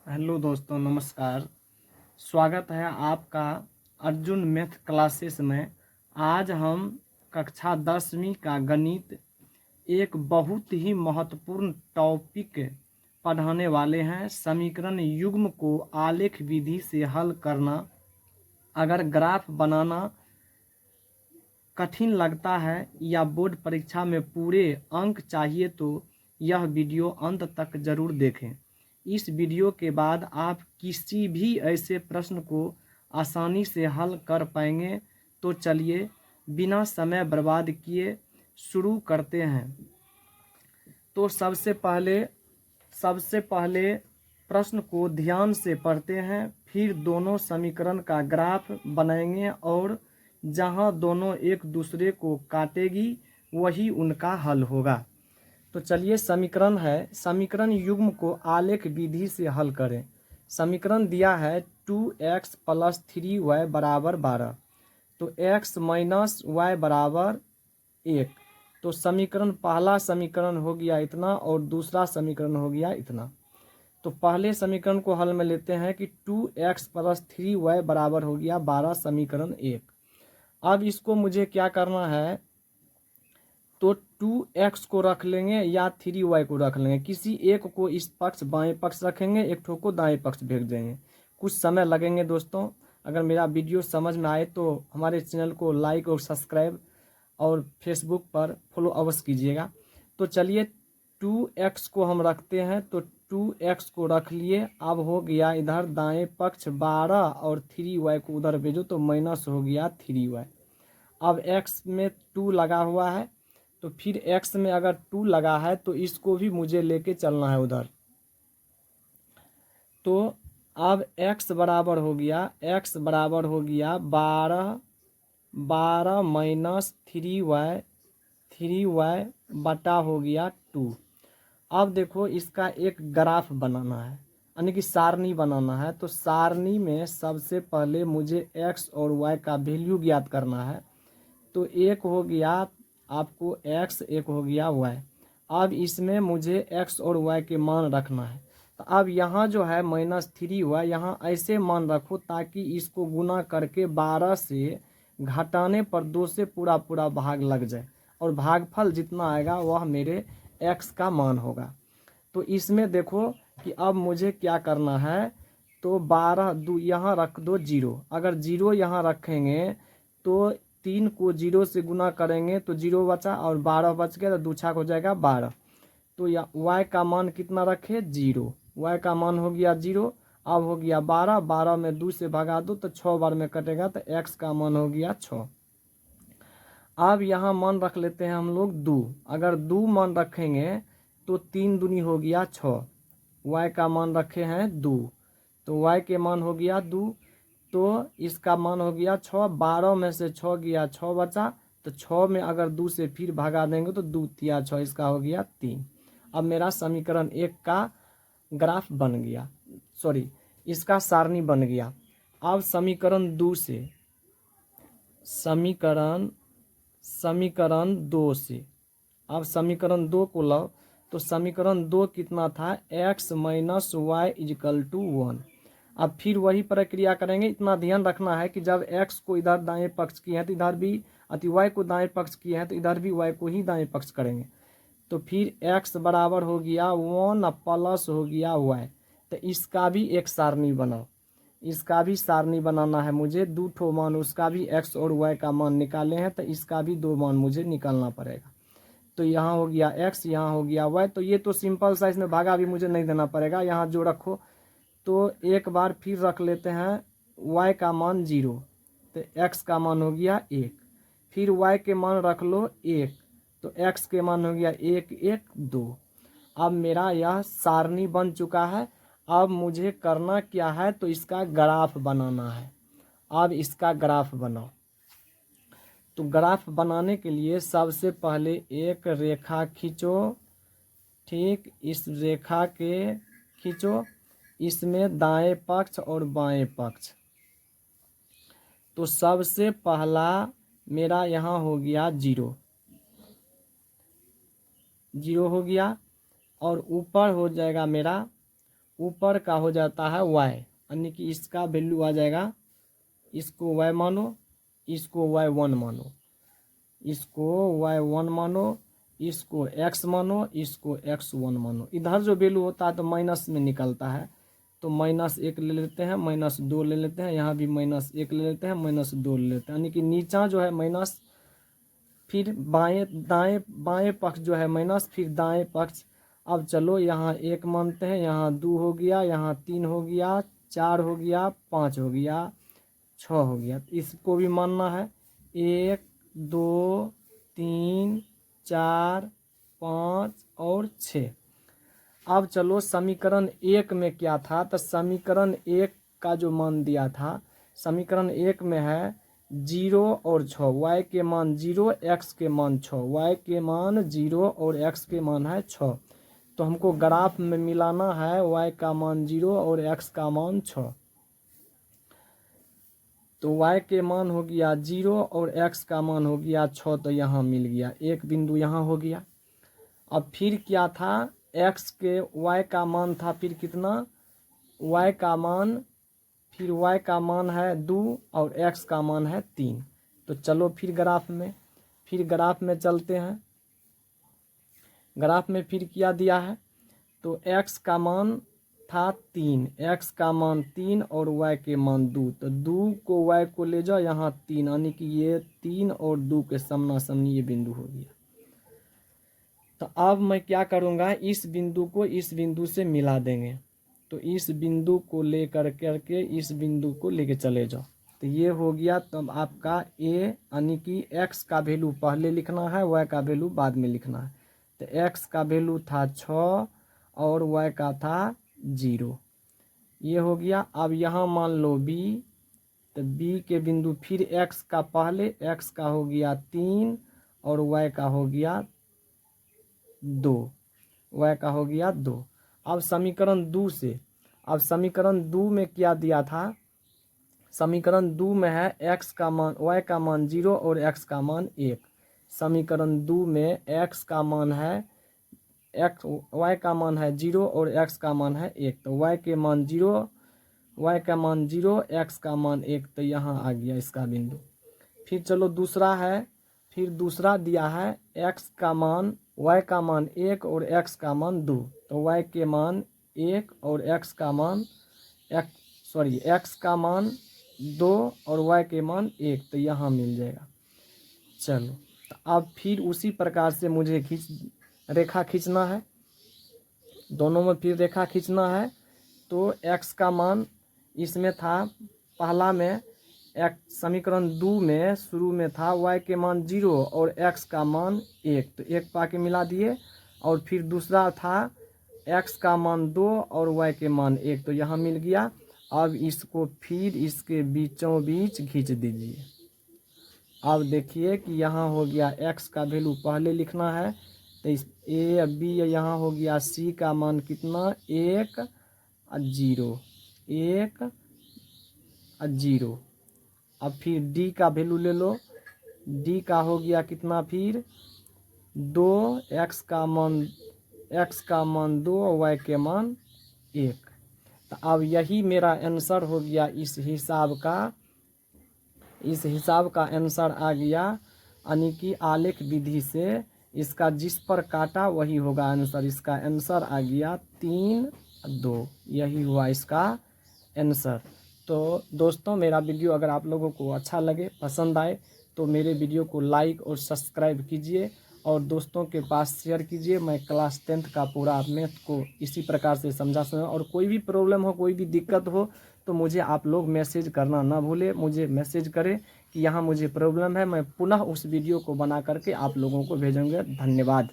Hello दोस्तों, नमस्कार। स्वागत है आपका अर्जुन मैथ क्लासेस में। आज हम कक्षा 10वीं का गणित एक बहुत ही महत्वपूर्ण टॉपिक पढ़ाने वाले हैं। समीकरण युग्म को आलेख विधि से हल करना। अगर ग्राफ बनाना कठिन लगता है या बोर्ड परीक्षा में पूरे अंक चाहिए तो यह वीडियो अंत तक जरूर देखें। इस वीडियो के बाद आप किसी भी ऐसे प्रश्न को आसानी से हल कर पाएंगे। तो चलिए बिना समय बर्बाद किए शुरू करते हैं। तो सबसे पहले प्रश्न को ध्यान से पढ़ते हैं, फिर दोनों समीकरण का ग्राफ बनाएंगे और जहां दोनों एक दूसरे को काटेगी वही उनका हल होगा। तो चलिए समीकरण है, समीकरण युग्म को आलेख विधि से हल करें। समीकरण दिया है 2x + 3y = 12, तो x - y = 1। तो समीकरण पहला समीकरण हो गया इतना और दूसरा समीकरण हो गया इतना। तो पहले समीकरण को हल में लेते हैं कि 2x + 3y बराबर हो गया 12, समीकरण 1। अब इसको मुझे क्या करना है, तो 2x को रख लेंगे या 3y को रख लेंगे। किसी एक को इस पक्ष बाएं पक्ष रखेंगे, एक ठो को दाएं पक्ष भेज देंगे। कुछ समय लगेंगे दोस्तों। अगर मेरा वीडियो समझ में आए तो हमारे चैनल को लाइक और सब्सक्राइब और फेसबुक पर फॉलो अवश्य कीजिएगा। तो चलिए 2x को हम रखते हैं, तो 2x को रख लिए। अब हो गया इधर दाएं पक्ष 12 और 3y को उधर भेजो तो माइनस हो गया 3y। अब x में 2 लगा हुआ है, तो फिर x में अगर 2 लगा है तो इसको भी मुझे लेके चलना है उधर। तो अब x बराबर हो गया 12 माइनस 3y बटा हो गया 2। अब देखो इसका एक ग्राफ बनाना है, यानी कि सारणी बनाना है। तो सारणी में सबसे पहले मुझे x और y का वैल्यू ज्ञात करना है। तो एक हो गया आपको x, एक हो गया y। अब इसमें मुझे x और y के मान रखना है। तो अब यहाँ जो है -3y, यहाँ ऐसे मान रखो ताकि इसको गुना करके 12 से घटाने पर 2 से पूरा पूरा भाग लग जाए और भागफल जितना आएगा वह मेरे x का मान होगा। तो इसमें देखो कि अब मुझे क्या करना है, तो 12 यहाँ रख दो 0। अगर 0 यहाँ रखेंगे तो 3 को 0 से गुना करेंगे तो 0 बचा और 12 बच गया, तो 2 छाक हो जाएगा 12। तो y का मान कितना रखे 0, y का मान हो गया 0। अब हो गया 12 में 2 से भगा दो तो 6 बार में कटेगा, तो x का मान हो गया 6। अब यहाँ मान रख लेते हैं हम लोग 2। अगर 2 मान रखेंगे तो 3 दूनी हो गया 6, y का मान रखे हैं 2, तो y के मान हो गया 2। तो इसका मान हो गया 6। 12 में से 6 गया 6 बचा, तो 6 में अगर 2 से फिर भगा देंगे तो 2 तिया 6, इसका हो गया 3। अब मेरा समीकरण 1 का ग्राफ बन गया, सॉरी इसका सारणी बन गया। अब समीकरण 2 से समीकरण 2 से अब समीकरण 2 को लो, तो समीकरण 2 कितना था, x - y = 1। अब फिर वही प्रक्रिया करेंगे। इतना ध्यान रखना है कि जब x को इधर दाएं पक्ष किए हैं तो इधर भी y को दाएं पक्ष किए हैं तो इधर भी y को ही दाएं पक्ष करेंगे। तो फिर x बराबर हो गया 1 प्लस हो गया y। तो इसका भी एक सारणी बनाओ, इसका भी सारणी बनाना है मुझे। 2 ठो मान उसका भी x और y का मान निकाले हैं, तो इसका भी 2 मान मुझे निकालना पड़ेगा। तो यहाँ हो गया x, यहाँ हो गया y। तो ये तो सिंपल सा, इसमें भागा भी मुझे नहीं देना पड़ेगा, यहाँ जो रखो। तो एक बार फिर रख लेते हैं y का मान 0, तो x का मान हो गया 1। फिर y के मान रख लो 1, तो x के मान हो गया 1 1 2। अब मेरा यह सारणी बन चुका है। अब मुझे करना क्या है, तो इसका ग्राफ बनाना है। अब इसका ग्राफ बनाओ। तो ग्राफ बनाने के लिए सबसे पहले एक रेखा खींचो, ठीक इस रेखा के खींचो, इसमें दाएं पक्ष और बाएं पक्ष। तो सबसे पहला मेरा यहाँ हो गया 0 हो गया, और ऊपर हो जाएगा मेरा ऊपर का हो जाता है y, यानी कि इसका वैल्यू आ जाएगा, इसको y मानो, इसको y1 मानो, इसको y1 मानो, इसको x मानो, इसको x1 मानो। इधर जो वैल्यू होता है तो माइनस में निकलता है, तो -1 ले लेते हैं, -2 ले लेते हैं, यहाँ भी -1 ले लेते हैं, -2 ले लेते हैं, यानी कि नीचा जो है माइनस, फिर बाएं पक्ष जो है माइनस, फिर दाएं पक्ष। अब चलो यहाँ 1 मानते हैं, यहाँ 2 हो गया, यहाँ 3 हो गया, 4 हो गया, 5 हो गया, 6 हो गया। इसको भी मानना है, 1 2 3 4 5 और 6। अब चलो समीकरण 1 में क्या था, तो समीकरण 1 का जो मान दिया था, समीकरण 1 में है 0 और 6, y के मान 0, x के मान 6, y के मान 0 और x के मान है 6। तो हमको ग्राफ में मिलाना है y का मान 0 और x का मान 6। तो y के मान हो गया 0 और x का मान हो गया 6, तो यहाँ मिल गया, एक बिंदु यहाँ हो गया। अब फिर क्या था, x के y का मान था फिर कितना, y का मान, फिर y का मान है 2 और x का मान है 3। तो चलो फिर ग्राफ में चलते हैं। ग्राफ में फिर क्या दिया है, तो x का मान था 3, x का मान 3 और y के मान 2, तो 2 को y को ले जाओ यहाँ 3, यानी कि ये 3 और 2 के सामना सामनी ये बिंदु हो गया। तो अब मैं क्या करूँगा, इस बिंदु को इस बिंदु से मिला देंगे, तो इस बिंदु को लेकर करके इस बिंदु को लेके चले जाओ, तो ये हो गया। तब आपका a, यानी कि x का वैल्यू पहले लिखना है, y का वैल्यू बाद में लिखना है। तो x का वैल्यू था 6 और y का था 0, ये हो गया। अब यहाँ मान लो b, तो b के बिंदु फिर x का पहले, x का हो गया 3 और y का हो गया 2, y का हो गया 2। अब समीकरण 2 से, अब समीकरण 2 में क्या दिया था, समीकरण 2 में है x का मान, y का मान 0 और x का मान 1। समीकरण 2 में x का मान है, y का मान है 0 और x का मान है 1, तो y के मान 0, y का मान 0, x का मान 1, तो यहाँ आ गया इसका बिंदु। फिर चलो दूसरा है, फिर दूसरा दिया है x का मान, y का मान 1 और x का मान 2, तो y के मान 1 और x का मान x का मान 2 और y के मान 1, तो यहाँ मिल जाएगा। चलो तो अब फिर उसी प्रकार से मुझे रेखा खींचना है, दोनों में फिर रेखा खींचना है। तो x का मान इसमें था, पहला में समीकरण 2 में शुरू में था y के मान 0 और x का मान 1, तो 1 पाके मिला दिए। और फिर दूसरा था x का मान 2 और y के मान 1, तो यहाँ मिल गया। अब इसको फिर इसके बीचों बीच खींच दीजिए। अब देखिए कि यहाँ हो गया x का वैल्यू पहले लिखना है, तो इस a b यहाँ हो गया c का मान कितना, 1 और 0, 1 और 0। अब फिर d का वैल्यू ले लो, d का हो गया कितना, फिर 2, x का मान 2 और y के मान 1। तो अब यही मेरा आंसर हो गया, इस हिसाब का आंसर आ गया, यानी कि आलेख विधि से इसका जिस पर काटा वही होगा आंसर। इसका आंसर आ गया 3 2, यही हुआ इसका आंसर। तो दोस्तों मेरा वीडियो अगर आप लोगों को अच्छा लगे, पसंद आए, तो मेरे वीडियो को लाइक और सब्सक्राइब कीजिए और दोस्तों के पास शेयर कीजिए। मैं क्लास 10th का पूरा मैथ को इसी प्रकार से समझा सकूँ, और कोई भी प्रॉब्लम हो, कोई भी दिक्कत हो, तो मुझे आप लोग मैसेज करना ना भूलें। मुझे मैसेज करें कि यहाँ मुझे प्रॉब्लम है, मैं पुनः उस वीडियो को बना करके आप लोगों को भेजूँगा। धन्यवाद।